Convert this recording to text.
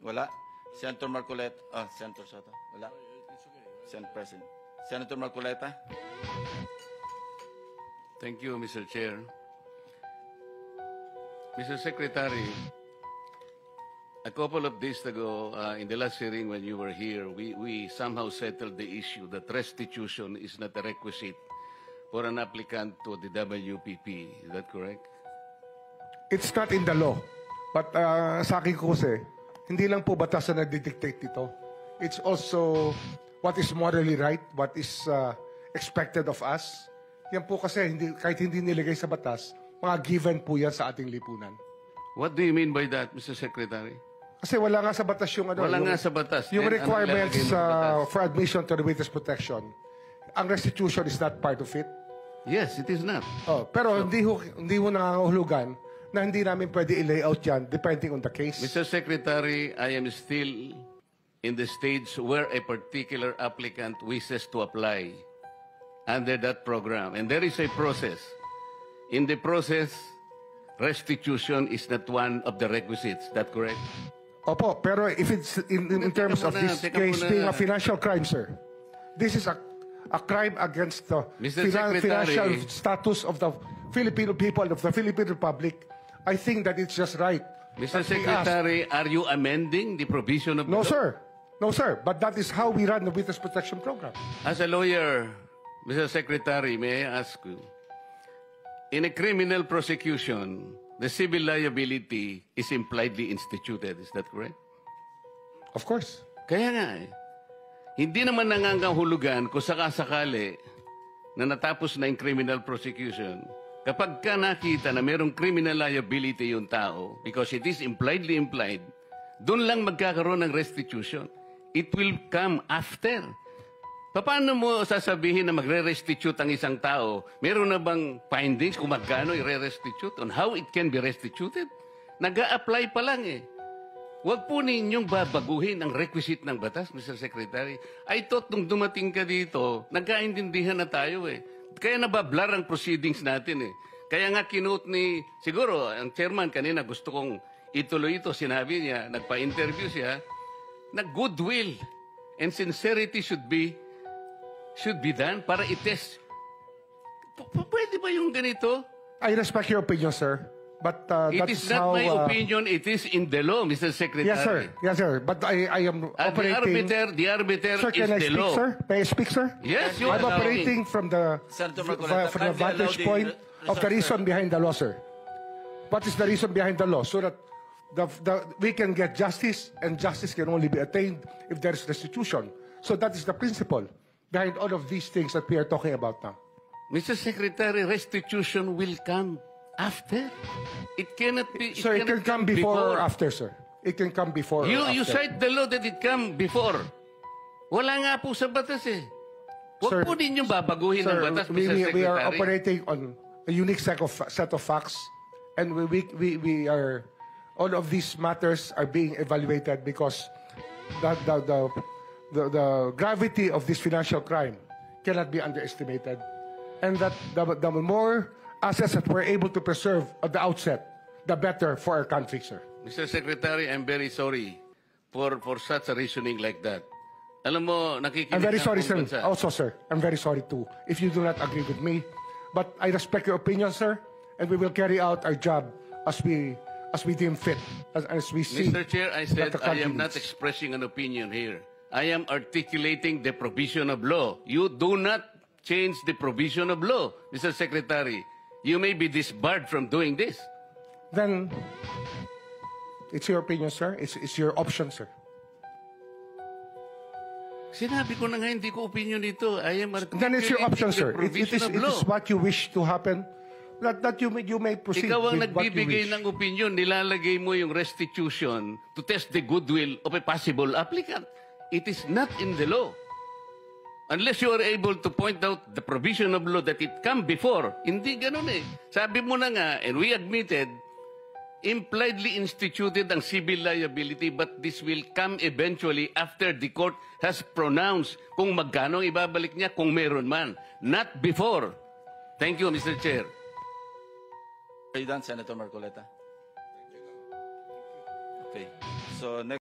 Wala. Senator Marcoleta. Senator Soto. Wala. Senate President. Senator Marcoleta. Thank you, Mr. Chair. Mr. Secretary, a couple of days ago, in the last hearing when you were here, we somehow settled the issue that restitution is not a requisite for an applicant to the WPP. Is that correct? It's not in the law. But sa akin ko kasi, hindi lang po batas na nagdidictate dito. It's also what is morally right, what is expected of us. Yan po kasi, kahit hindi nilagay sa batas, mga given po yan sa ating lipunan. What do you mean by that, Mr. Secretary? Kasi wala nga sa batas yung ano. Wala nga sa batas. Yung Then, requirements ano batas? for admission to the witness protection. Ang restitution is not part of it. Yes, it is not. Pero hindi ho nangangahulugan na hindi namin pwede i-layout yan depending on the case. Mr. Secretary, I am still in the stage where a particular applicant wishes to apply under that program. And there is a process. In the process, restitution is not one of the requisites. Is that correct? Opo, pero if it's in terms of this case being a financial crime, sir, this is a crime against the financial status of the Filipino people, of the Philippine Republic. I think that it's just right. Mr. Secretary, are you amending the provision of the law? No, sir. No, sir. But that is how we run the Witness Protection Program. As a lawyer, Mr. Secretary, may I ask you, in a criminal prosecution, the civil liability is impliedly instituted. Is that correct? Of course. Kaya nga eh. Hindi naman nangangahulugan kung sakasakali na natapos na yung criminal prosecution. Kapag ka nakita na mayroong criminal liability yung tao, because it is impliedly implied, doon lang magkakaroon ng restitution. It will come after. Paano mo sasabihin na magre-restitute ang isang tao? Meron na bang findings kung magkano i-restitute on how it can be restituted? Nag-a-apply pa lang eh. Huwag po ninyong babaguhin ang requisite ng batas, Mr. Secretary. I thought nung dumating ka dito, nagkaintindihan na tayo eh. Kaya nabablar ang proceedings natin eh. Kaya nga kinote ni, siguro, ang chairman kanina gusto kong ituloy ito. Sinabi niya, nagpa-interview siya, na goodwill and sincerity should be done para i-test. Pwede ba yung ganito? I respect your opinion, sir. But it that's is not how, my opinion. It is in the law, Mr. Secretary. Yes, sir. Yes, sir. But I am operating... The arbiter Sir, is can I the speak, law. sir? May I speak, sir? Yes, you I'm are operating from the vantage point of the reason behind the law, sir. What is the reason behind the law? So that we can get justice, and justice can only be attained if there is restitution. So that is the principle behind all of these things that we are talking about now. Mr. Secretary, restitution will come after. It cannot be. So it can come before or after, sir. It can come before or after. You cite the law that it come before. Wala nga po sa batas eh. Huwag po din yung babaguhin ng batas, Mr. Secretary. We are operating on a unique set of facts, and we are, all of these matters are being evaluated because the gravity of this financial crime cannot be underestimated, and that the more assets that we're able to preserve at the outset, the better for our country, sir. Mr. Secretary, I'm very sorry for such a reasoning like that. Alam mo, nakikinig I'm very sorry, sir. Bansa. Also, sir, I'm very sorry too if you do not agree with me. But I respect your opinion, sir, and we will carry out our job as we deem fit, as we see. Mr. Chair, I said I am not needs. expressing an opinion here. I am articulating the provision of law. You do not change the provision of law, Mr. Secretary. You may be disbarred from doing this. Then, it's your opinion, sir. It's your option, sir. Sinabi ko na nga, hindi ko opinion dito. I am articulating Then it's your option, the sir. It provision of law. is what you wish to happen. That you may proceed Ikaw ang with what you nagbibigay wish. ng opinion, nilalagay mo yung restitution to test the goodwill of a possible applicant. It is not in the law. Unless you are able to point out the provision of law that it come before. Hindi ganun eh. Sabi mo na nga, and we admitted, impliedly instituted ang civil liability, but this will come eventually after the court has pronounced kung magkano ibabalik niya, kung meron man. Not before. Thank you, Mr. Chair. Are you done, Senator Marcoleta? Okay. So next.